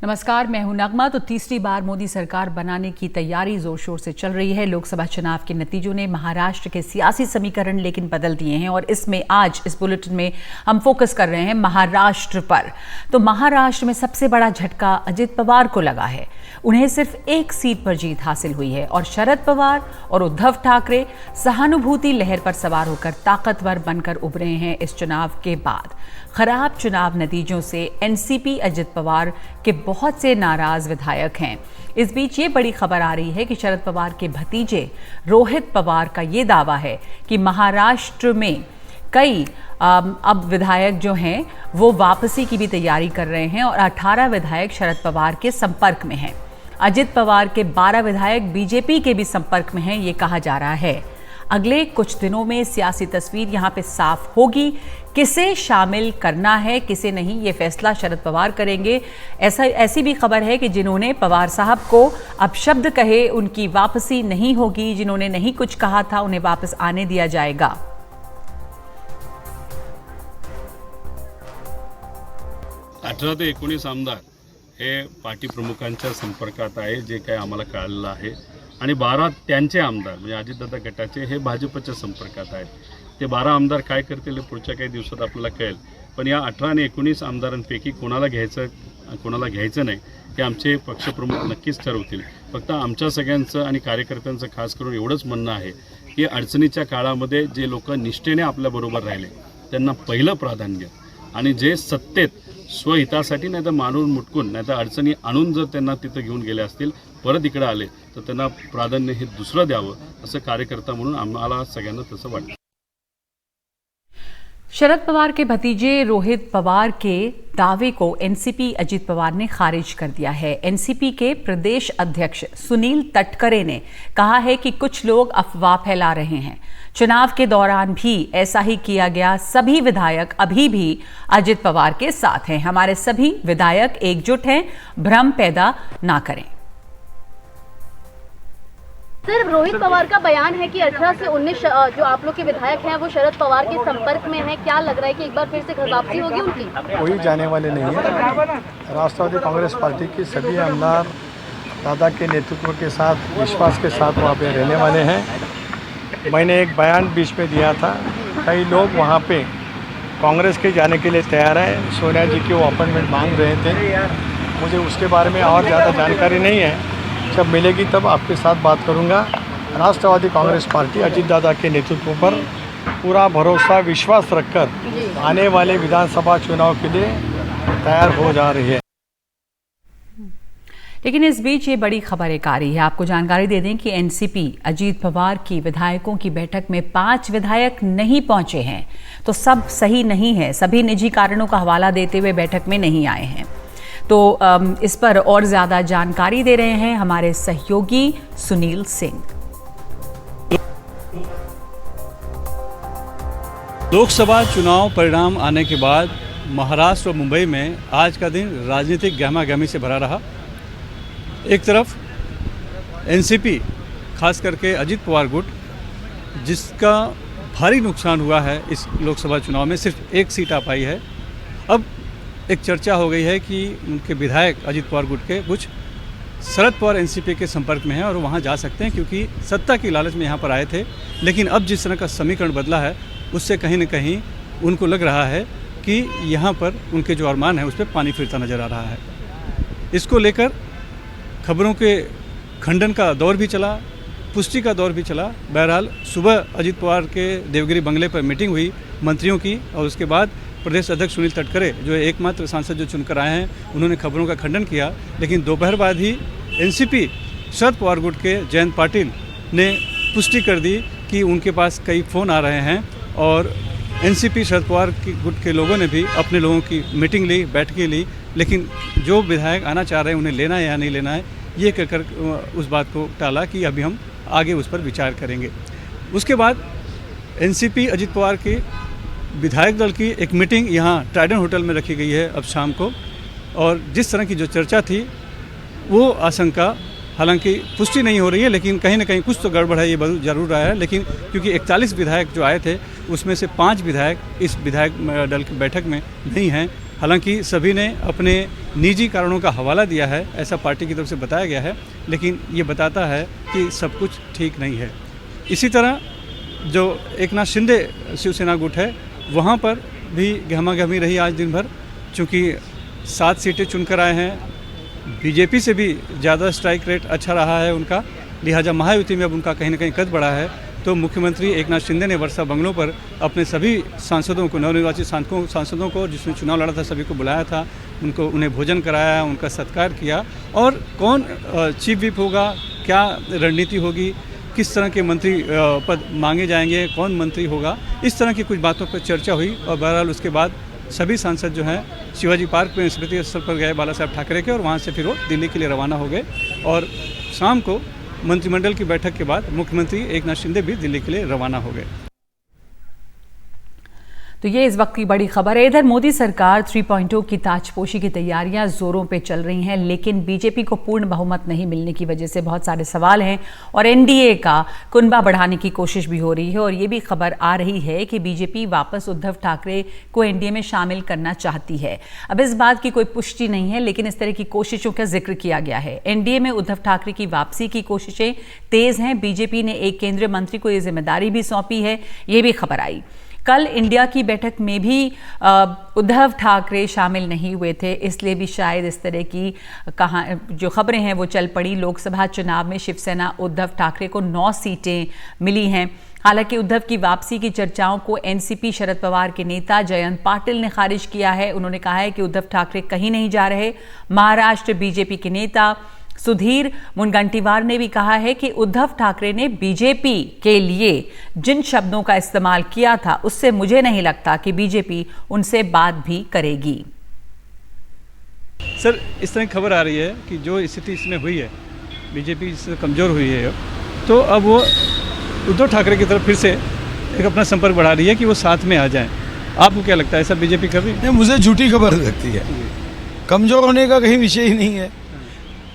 नमस्कार, मैं हूं नगमा। तो तीसरी बार मोदी सरकार बनाने की तैयारी जोर शोर से चल रही है। लोकसभा चुनाव के नतीजों ने महाराष्ट्र के सियासी समीकरण लेकिन बदल दिए हैं और इसमें आज इस बुलेटिन में हम फोकस कर रहे हैं महाराष्ट्र पर। तो महाराष्ट्र में सबसे बड़ा झटका अजित पवार को लगा है। उन्हें सिर्फ एक सीट पर जीत हासिल हुई है और शरद पवार और उद्धव ठाकरे सहानुभूति लहर पर सवार होकर ताकतवर बनकर उभरे हैं। इस चुनाव के बाद खराब चुनाव नतीजों से एनसीपी अजित पवार के बहुत से नाराज विधायक हैं। इस बीच ये बड़ी खबर आ रही है कि शरद पवार के भतीजे रोहित पवार का ये दावा है कि महाराष्ट्र में कई अब विधायक जो हैं वो वापसी की भी तैयारी कर रहे हैं और 18 विधायक शरद पवार के संपर्क में हैं। अजित पवार के 12 विधायक बीजेपी के भी संपर्क में हैं, ये कहा जा रहा है। अगले कुछ दिनों में सियासी तस्वीर यहाँ पे साफ होगी। किसे शामिल करना है, किसे नहीं, ये फैसला शरद पवार करेंगे। ऐसी भी खबर है कि जिन्होंने पवार साहब को अपशब्द कहे उनकी वापसी नहीं होगी। जिन्होंने नहीं कुछ कहा था उन्हें वापस आने दिया जाएगा। 18 ते 19 आमदार हे पार्टी प्रमुखांच्या संपर्कात आहे, जे काही आम्हाला कळालेलं आहे। आणि 12 त्यांचे आमदार म्हणजे अजितदादा गटाचे हे भाजपच्या संपर्कात आहेत। ते 12 आमदार काय करतील हे पुढच्या काही दिवसात आपल्याला कळेल। पण या 18 आणि 19 आमदारांपैकी कोणाला घ्यायचं नाही हे आमचे पक्षप्रमुख नक्कीच ठरवतील। फक्त आमच्या सगळ्यांचं आणि कार्यकर्त्यांचं खास करून एवढंच म्हणणं आहे की अडचणीच्या काळामध्ये जे लोक निष्ठेने आपल्याबरोबर राहिले त्यांना पहिलं प्राधान्य, आणि जे सत्तेत स्वहितासाठी नाही तर मारून मुटकून नाही तर अडचणी आणून जर त्यांना तिथं घेऊन गेले असतील, परत इकडे आले तर त्यांना प्राधान्य हे दुसरं द्यावं, असं कार्यकर्ता म्हणून आम्हाला सगळ्यांना तसं वाटतं। शरद पवार के भतीजे रोहित पवार के दावे को एनसीपी अजित पवार ने खारिज कर दिया है। एनसीपी के प्रदेश अध्यक्ष सुनील तटकरे ने कहा है कि कुछ लोग अफवाह फैला रहे हैं। चुनाव के दौरान भी ऐसा ही किया गया। सभी विधायक अभी भी अजित पवार के साथ हैं। हमारे सभी विधायक एकजुट हैं, भ्रम पैदा ना करें। सिर्फ रोहित पवार का बयान है कि 18 से 19 जो आप लोग के विधायक हैं वो शरद पवार के संपर्क में हैं। क्या लग रहा है कि एक बार फिर से घर वापसी होगी उनकी? कोई जाने वाले नहीं है। राष्ट्रवादी कांग्रेस पार्टी के सभी आमदार दादा के नेतृत्व के साथ, विश्वास के साथ वहाँ पे रहने वाले हैं। मैंने एक बयान बीच में दिया था, कई लोग वहाँ पे कांग्रेस के जाने के लिए तैयार हैं। सोनिया जी की वो अपॉइंटमेंट मांग रहे थे। मुझे उसके बारे में और ज़्यादा जानकारी नहीं है, जब मिलेगी तब आपके साथ बात करूंगा। राष्ट्रवादी कांग्रेस पार्टी अजित दादा के नेतृत्व पर पूरा भरोसा, विश्वास रखकर आने वाले विधानसभा चुनाव के लिए तैयार हो जा रही है। लेकिन इस बीच ये बड़ी खबर एक आ रही है। आपको जानकारी दे दें कि एनसीपी अजित पवार की विधायकों की बैठक में 5 विधायक नहीं पहुंचे हैं। तो सब सही नहीं है, सभी निजी कारणों का हवाला देते हुए बैठक में नहीं आए हैं। तो इस पर और ज़्यादा जानकारी दे रहे हैं हमारे सहयोगी सुनील सिंह। लोकसभा चुनाव परिणाम आने के बाद महाराष्ट्र और मुंबई में आज का दिन राजनीतिक गहमागहमी से भरा रहा। एक तरफ एनसीपी खास करके अजित पवार गुट, जिसका भारी नुकसान हुआ है इस लोकसभा चुनाव में, सिर्फ एक सीट आ पाई है। अब एक चर्चा हो गई है कि उनके विधायक अजित पवार गुट के कुछ शरद पवार एनसीपी के संपर्क में हैं और वहां जा सकते हैं, क्योंकि सत्ता की लालच में यहां पर आए थे। लेकिन अब जिस तरह का समीकरण बदला है उससे कहीं न कहीं उनको लग रहा है कि यहां पर उनके जो अरमान है उस पर पानी फिरता नज़र आ रहा है। इसको लेकर खबरों के खंडन का दौर भी चला, पुष्टि का दौर भी चला। बहरहाल सुबह अजित पवार के देवगिरी बंगले पर मीटिंग हुई मंत्रियों की, और उसके बाद प्रदेश अध्यक्ष सुनील तटकरे, जो एकमात्र सांसद जो चुनकर आए हैं, उन्होंने खबरों का खंडन किया। लेकिन दोपहर बाद ही एनसीपी शरद पवार गुट के जयंत पाटिल ने पुष्टि कर दी कि उनके पास कई फ़ोन आ रहे हैं और एनसीपी शरद पवार की गुट के लोगों ने भी अपने लोगों की मीटिंग ली, बैठकें ली। लेकिन जो विधायक आना चाह रहे हैं उन्हें लेना है या नहीं लेना है, ये कहकर उस बात को टाला कि अभी हम आगे उस पर विचार करेंगे। उसके बाद एनसीपी अजित पवार की विधायक दल की एक मीटिंग यहाँ ट्राइडेंट होटल में रखी गई है अब शाम को, और जिस तरह की जो चर्चा थी वो आशंका, हालांकि पुष्टि नहीं हो रही है, लेकिन कहीं ना कहीं कुछ तो गड़बड़ है, ये जरूर रहा है। लेकिन क्योंकि 41 विधायक जो आए थे उसमें से 5 विधायक इस विधायक दल की बैठक में नहीं हैं, हालांकि सभी ने अपने निजी कारणों का हवाला दिया है, ऐसा पार्टी की तरफ से बताया गया है, लेकिन ये बताता है कि सब कुछ ठीक नहीं है। इसी तरह जो एकनाथ शिंदे शिवसेना गुट है, वहाँ पर भी गहमागहमी रही आज दिन भर, चूँकि 7 सीटें चुनकर आए हैं। बीजेपी से भी ज़्यादा स्ट्राइक रेट अच्छा रहा है उनका, लिहाजा महायुति में अब उनका कहीं ना कहीं कद बढ़ा है। तो मुख्यमंत्री एकनाथ शिंदे ने वर्षा बंगलों पर अपने सभी सांसदों को, नवनिर्वाचित सांसदों को जिसने चुनाव लड़ा था, सभी को बुलाया था, उन्हें भोजन कराया, उनका सत्कार किया। और कौन चीफ विप होगा, क्या रणनीति होगी, किस तरह के मंत्री पद मांगे जाएंगे, कौन मंत्री होगा, इस तरह की कुछ बातों पर चर्चा हुई। और बहरहाल उसके बाद सभी सांसद जो हैं शिवाजी पार्क में स्मृति स्थल पर गए बाला साहब ठाकरे के, और वहाँ से फिर वो दिल्ली के लिए रवाना हो गए। और शाम को मंत्रिमंडल की बैठक के बाद मुख्यमंत्री एकनाथ शिंदे भी दिल्ली के लिए रवाना हो गए। तो ये इस वक्त की बड़ी खबर है। इधर मोदी सरकार 3.0 की ताजपोशी की तैयारियां जोरों पे चल रही हैं, लेकिन बीजेपी को पूर्ण बहुमत नहीं मिलने की वजह से बहुत सारे सवाल हैं और एनडीए का कुनबा बढ़ाने की कोशिश भी हो रही है। और ये भी खबर आ रही है कि बीजेपी वापस उद्धव ठाकरे को एनडीए में शामिल करना चाहती है। अब इस बात की कोई पुष्टि नहीं है, लेकिन इस तरह की कोशिशों का जिक्र किया गया है। एनडीए में उद्धव ठाकरे की वापसी की कोशिशें तेज हैं। बीजेपी ने एक केंद्रीय मंत्री को ये जिम्मेदारी भी सौंपी है, ये भी खबर आई। कल इंडिया की बैठक में भी उद्धव ठाकरे शामिल नहीं हुए थे, इसलिए भी शायद इस तरह की जो खबरें हैं वो चल पड़ी। लोकसभा चुनाव में शिवसेना उद्धव ठाकरे को 9 सीटें मिली हैं। हालांकि उद्धव की वापसी की चर्चाओं को एनसीपी शरद पवार के नेता जयंत पाटिल ने खारिज किया है। उन्होंने कहा है कि उद्धव ठाकरे कहीं नहीं जा रहे। महाराष्ट्र बीजेपी के नेता सुधीर मुनगंटीवार ने भी कहा है कि उद्धव ठाकरे ने बीजेपी के लिए जिन शब्दों का इस्तेमाल किया था, उससे मुझे नहीं लगता कि बीजेपी उनसे बात भी करेगी। सर, इस तरह की खबर आ रही है कि जो स्थिति इसमें हुई है, बीजेपी इससे कमज़ोर हुई है, तो अब वो उद्धव ठाकरे की तरफ फिर से एक अपना संपर्क बढ़ा रही है कि वो साथ में आ जाएं। आपको क्या लगता है, ऐसा बीजेपी कर रही है? मुझे झूठी खबर लगती है। कमज़ोर होने का कहीं विषय ही नहीं है।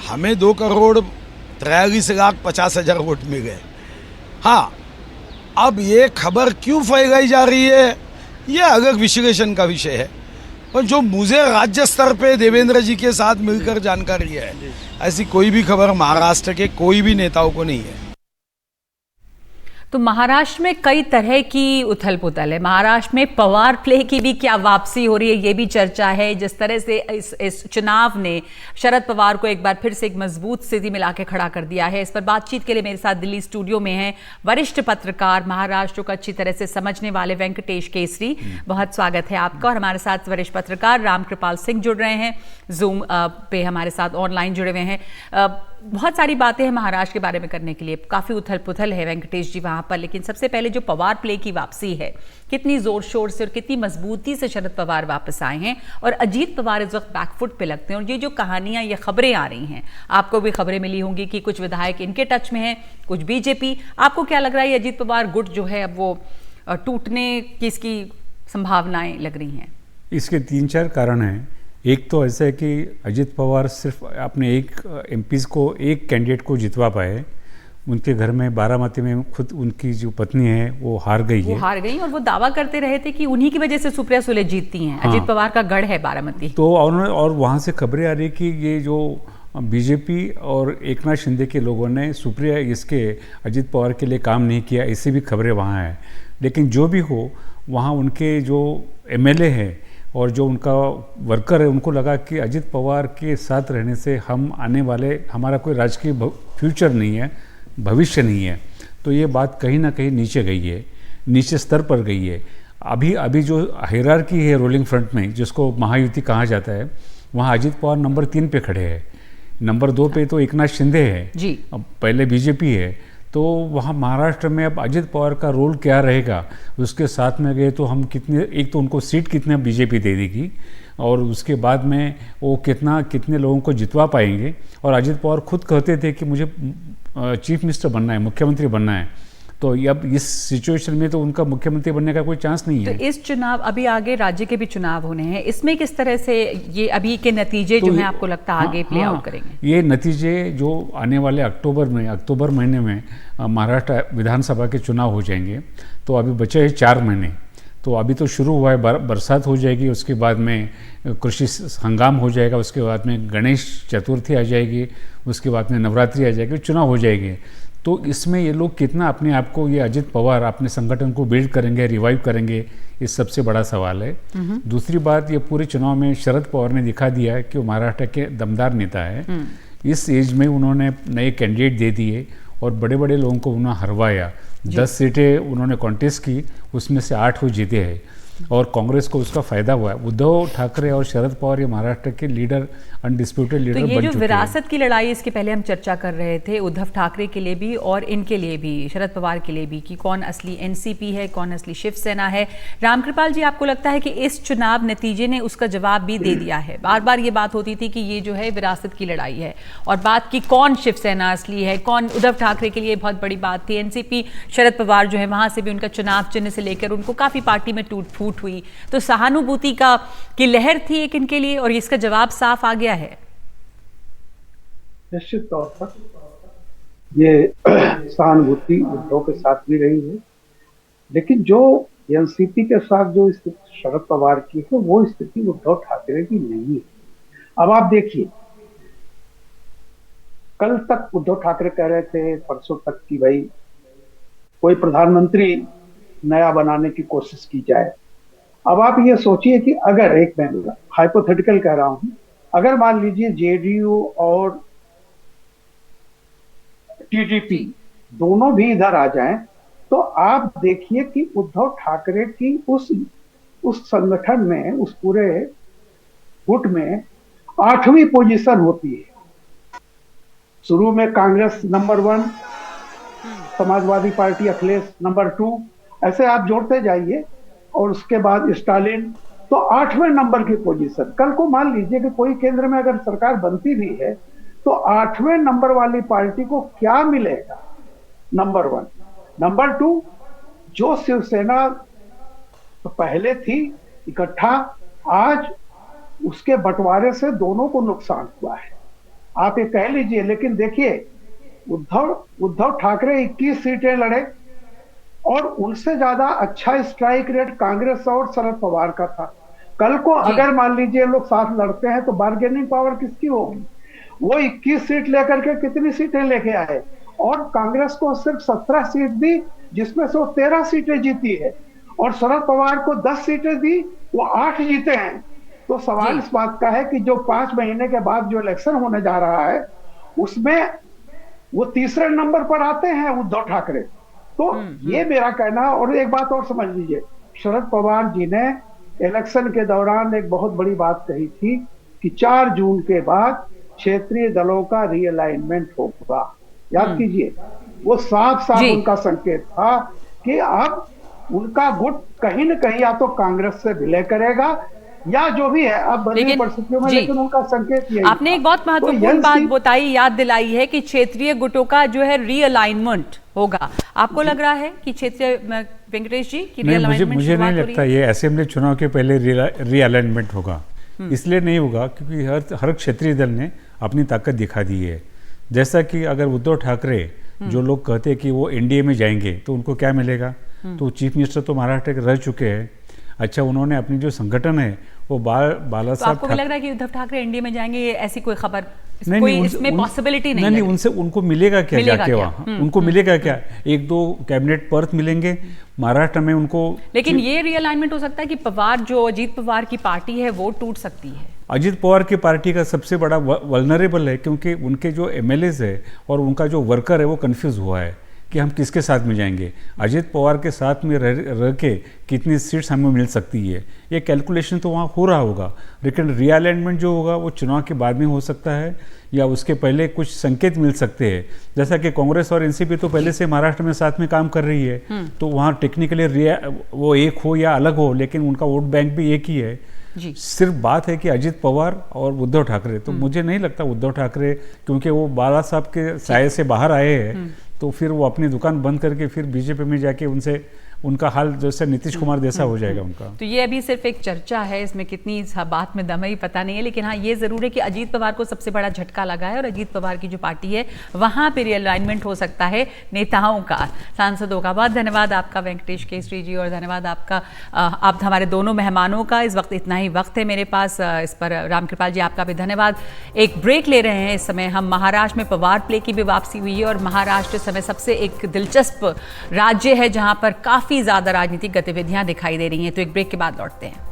हमें 2,43,50,000 वोट मिल गए। हाँ, अब ये खबर क्यों फैलाई जा रही है, यह अलग विश्लेषण का विषय है। और जो मुझे राज्य स्तर पे देवेंद्र जी के साथ मिलकर जानकारी है, ऐसी कोई भी खबर महाराष्ट्र के कोई भी नेताओं को नहीं है। तो महाराष्ट्र में कई तरह की उथल पुथल है। महाराष्ट्र में पवार प्ले की भी क्या वापसी हो रही है, ये भी चर्चा है। जिस तरह से इस चुनाव ने शरद पवार को एक बार फिर से एक मजबूत स्थिति में लाके खड़ा कर दिया है। इस पर बातचीत के लिए मेरे साथ दिल्ली स्टूडियो में हैं वरिष्ठ पत्रकार, महाराष्ट्र को अच्छी तरह से समझने वाले वेंकटेश केसरी। बहुत स्वागत है आपका। और हमारे साथ वरिष्ठ पत्रकार रामकृपाल सिंह जुड़ रहे हैं, जूम पे हमारे साथ ऑनलाइन जुड़े हुए हैं। बहुत सारी बातें हैं महाराष्ट्र के बारे में करने के लिए, काफ़ी उथल पुथल है वेंकटेश जी वहाँ पर। लेकिन सबसे पहले जो पवार प्ले की वापसी है, कितनी जोर शोर से और कितनी मजबूती से शरद पवार वापस आए हैं, और अजीत पवार इस वक्त बैकफुट पे लगते हैं। और ये जो कहानियां, ये खबरें आ रही हैं, आपको भी खबरें मिली होंगी कि कुछ विधायक इनके टच में हैं, कुछ बीजेपी। आपको क्या लग रहा है, ये अजीत पवार गुट जो है अब वो टूटने की इसकी संभावनाएं लग रही हैं? इसके 3-4 कारण हैं। एक तो ऐसा है कि अजीत पवार सिर्फ अपने एक एमपीज़ को, एक कैंडिडेट को जितवा पाए। उनके घर में बारामती में खुद उनकी जो पत्नी है वो हार गई है। वो हार गई और वो दावा करते रहे थे कि उन्हीं की वजह से सुप्रिया सुले जीतती हैं। अजीत पवार का गढ़ है बारामती। तो और वहाँ से खबरें आ रही कि ये जो बीजेपी और एकनाथ शिंदे के लोगों ने सुप्रिया इसके अजीत पवार के लिए काम नहीं किया, ऐसी भी खबरें वहाँ हैं। लेकिन जो भी हो, वहाँ उनके जो एमएलए हैं और जो उनका वर्कर है, उनको लगा कि अजीत पवार के साथ रहने से हम आने वाले, हमारा कोई राजकीय फ्यूचर नहीं है, भविष्य नहीं है। तो ये बात कहीं ना कहीं नीचे गई है, नीचे स्तर पर गई है। अभी जो हायरार्की है रोलिंग फ्रंट में, जिसको महायुति कहा जाता है, वहाँ अजीत पवार नंबर 3 पे खड़े हैं। नंबर 2 पे तो एकनाथ शिंदे है जी, अब पहले बीजेपी है। तो वहाँ महाराष्ट्र में अब अजीत पवार का रोल क्या रहेगा, उसके साथ में गए तो हम कितने, एक तो उनको सीट कितने बीजेपी दे देगी, और उसके बाद में वो कितने लोगों को जितवा पाएंगे। और अजीत पवार खुद कहते थे कि मुझे चीफ मिनिस्टर बनना है, मुख्यमंत्री बनना है। तो अब इस सिचुएशन में तो उनका मुख्यमंत्री बनने का कोई चांस नहीं है। तो इस चुनाव, अभी आगे राज्य के भी चुनाव होने हैं, इसमें किस तरह से ये अभी के नतीजे तो जो हैं आपको लगता है आगे प्ले आउट करेंगे? ये नतीजे जो आने वाले अक्टूबर महीने में महाराष्ट्र विधानसभा के चुनाव हो जाएंगे। तो अभी बचे हैं 4 महीने। तो अभी तो शुरू हुआ है, बरसात हो जाएगी, उसके बाद में कृषि हंगाम हो जाएगा, उसके बाद में गणेश चतुर्थी आ जाएगी, उसके बाद में नवरात्रि आ जाएगी, चुनाव हो जाएंगे। तो इसमें ये लोग कितना अपने आप को, ये अजित पवार अपने संगठन को बिल्ड करेंगे, रिवाइव करेंगे, ये सबसे बड़ा सवाल है। दूसरी बात, ये पूरे चुनाव में शरद पवार ने दिखा दिया है कि वो महाराष्ट्र के दमदार नेता है। इस एज में उन्होंने नए कैंडिडेट दे दिए और बड़े बड़े लोगों को उन्होंने हरवाया। 10 सीटें उन्होंने कॉन्टेस्ट की, उसमें से 8 वो जीते हैं और कांग्रेस को उसका फायदा हुआ है। उद्धव ठाकरे और शरद पवार ये महाराष्ट्र के लीडर, अनडिस्प्यूटेड लीडर बन चुके हैं। तो ये जो विरासत की लड़ाई, इसके पहले हम चर्चा कर रहे थे उद्धव ठाकरे के लिए भी और इनके लिए भी, शरद पवार के लिए भी, कि कौन असली एनसीपी है, कौन असली शिवसेना है। रामकृपाल जी, आपको लगता है कि इस चुनाव नतीजे ने उसका जवाब भी दे दिया है? बार बार ये बात होती थी कि ये जो है विरासत की लड़ाई है, और बात की कौन शिवसेना असली है, कौन उद्धव ठाकरे के लिए बहुत बड़ी बात थी। एनसीपी शरद पवार जो है, वहां से भी उनका चुनाव चिन्ह से लेकर उनको काफी पार्टी में टूट फूट हुई, तो सहानुभूति की लहर थी एक इनके लिए, और इसका जवाब साफ आ गया है। निश्चित तौर पर ये सहानुभूति उद्धव के साथ भी रही है, लेकिन जो एनसीपी के साथ जो स्थिति शरद पवार की है, वो स्थिति उद्धव ठाकरे की नहीं है। अब आप देखिए, कल तक उद्धव ठाकरे कह रहे थे, परसों तक, कि भाई कोई प्रधानमंत्री नया बनाने की कोशिश की जाए। अब आप ये सोचिए कि अगर, एक मैं हाइपोथेटिकल कह रहा हूं, अगर मान लीजिए जेडीयू और टीडीपी दोनों भी इधर आ जाएं, तो आप देखिए कि उद्धव ठाकरे की उस संगठन में, उस पूरे गुट में 8वीं पोजीशन होती है। शुरू में Congress number 1, Samajwadi party Akhilesh number 2, ऐसे आप जोड़ते जाइए, और उसके बाद स्टालिन, तो 8वें नंबर की पोजीशन। कल को मान लीजिए कि कोई केंद्र में अगर सरकार बनती भी है, तो 8वें नंबर वाली पार्टी को क्या मिलेगा? नंबर 1। नंबर 2, जो शिवसेना तो पहले थी इकट्ठा, आज उसके बंटवारे से दोनों को नुकसान हुआ है, आप ये कह लीजिए। लेकिन देखिए, उद्धव ठाकरे 21 सीटें लड़े, और उनसे ज्यादा अच्छा स्ट्राइक रेट कांग्रेस और शरद पवार का था। कल को अगर मान लीजिए लोग साथ लड़ते हैं, तो बार्गेनिंग पावर किसकी होगी? वो 21 सीट लेकर के कितनी सीटें लेके आए, और कांग्रेस को सिर्फ 17 सीट दी, जिसमें से वो 13 सीटें जीती है, और शरद पवार को 10 सीटें दी, वो 8 जीते हैं। तो सवाल इस बात का है कि जो 5 महीने के बाद जो इलेक्शन होने जा रहा है, उसमें वो तीसरे नंबर पर आते हैं उद्धव ठाकरे। तो ये मेरा कहना। और एक बात और समझ लीजिए, शरद पवार जी ने इलेक्शन के दौरान एक बहुत बड़ी बात कही थी कि 4 जून के बाद क्षेत्रीय दलों का रीअलाइनमेंट होगा। याद कीजिए, वो साफ उनका संकेत था कि अब उनका गुट कहीं न कहीं या तो कांग्रेस से विलय करेगा, या जो भी है अब बदली परिस्थितियों में, लेकिन उनका संकेत यही। आपने एक बहुत महत्वपूर्ण बात बताई, याद दिलाई है कि क्षेत्रीय गुटों का जो है रीअलाइनमेंट होगा। आपको लग रहा है कि क्षेत्रीय, वेंकटेश जी, की रीअलाइनमेंट? मुझे नहीं लगता ये असेंबली चुनाव के पहले रीअलाइनमेंट होगा। इसलिए नहीं होगा क्योंकि हर क्षेत्रीय दल ने अपनी ताकत दिखा दी है। जैसा कि अगर उद्धव ठाकरे, जो लोग कहते हैं कि वो एनडीए में जाएंगे, तो उनको क्या मिलेगा? तो चीफ मिनिस्टर तो महाराष्ट्र के रह चुके हैं। अच्छा, उन्होंने अपनी जो संगठन है वो बाला साहब, आपको भी लग रहा है कि उद्धव ठाकरे एनडीए में जाएंगे? ऐसी कोई खबर, कोई इसमें पॉसिबिलिटी नहीं? नहीं, उनसे उनको मिलेगा क्या जाके वहाँ? उनको मिलेगा क्या? 1-2 कैबिनेट पर्थ मिलेंगे महाराष्ट्र में उनको। लेकिन ये रीअलाइनमेंट हो सकता है कि पवार, जो अजीत पवार की पार्टी है, वो टूट सकती है। अजीत पवार की पार्टी का सबसे बड़ा वल्नरेबल है, क्योंकि उनके जो एमएलएज है और उनका जो वर्कर है, वो कंफ्यूज हुआ है कि हम किसके साथ में जाएंगे। अजीत पवार के साथ में रह के कितनी सीट्स हमें मिल सकती है, ये कैलकुलेशन तो वहाँ हो रहा होगा। लेकिन रीअलाइनमेंट जो होगा वो चुनाव के बाद में हो सकता है, या उसके पहले कुछ संकेत मिल सकते हैं। जैसा कि कांग्रेस और एनसीपी तो पहले से महाराष्ट्र में साथ में काम कर रही है, तो वहाँ टेक्निकली वो एक हो या अलग हो, लेकिन उनका वोट बैंक भी एक ही है। सिर्फ बात है कि अजीत पवार और उद्धव ठाकरे, तो मुझे नहीं लगता उद्धव ठाकरे, क्योंकि वो बाला साहब के साये से बाहर आए हैं, तो फिर वो अपनी दुकान बंद करके फिर बीजेपी में जाके उनसे उनका हाल जैसे नीतीश कुमार जैसा हो जाएगा उनका। तो ये अभी सिर्फ एक चर्चा है, इसमें कितनी इस बात में दम है पता नहीं है, लेकिन हाँ ये ज़रूर है कि अजीत पवार को सबसे बड़ा झटका लगा है और अजीत पवार की जो पार्टी है वहाँ पे रिअलाइनमेंट हो सकता है नेताओं का, सांसदों का। बहुत धन्यवाद आपका वेंकटेश केसरी जी, और धन्यवाद आपका आप हमारे दोनों मेहमानों का। इस वक्त इतना ही वक्त है मेरे पास, इस पर रामकृपाल जी आपका भी धन्यवाद। एक ब्रेक ले रहे हैं इस समय हम। महाराष्ट्र में पवार प्ले की भी वापसी हुई है और महाराष्ट्र इस समय सबसे एक दिलचस्प राज्य है जहां पर काफ़ी ज़्यादा राजनीतिक गतिविधियां दिखाई दे रही हैं। तो एक ब्रेक के बाद लौटते हैं।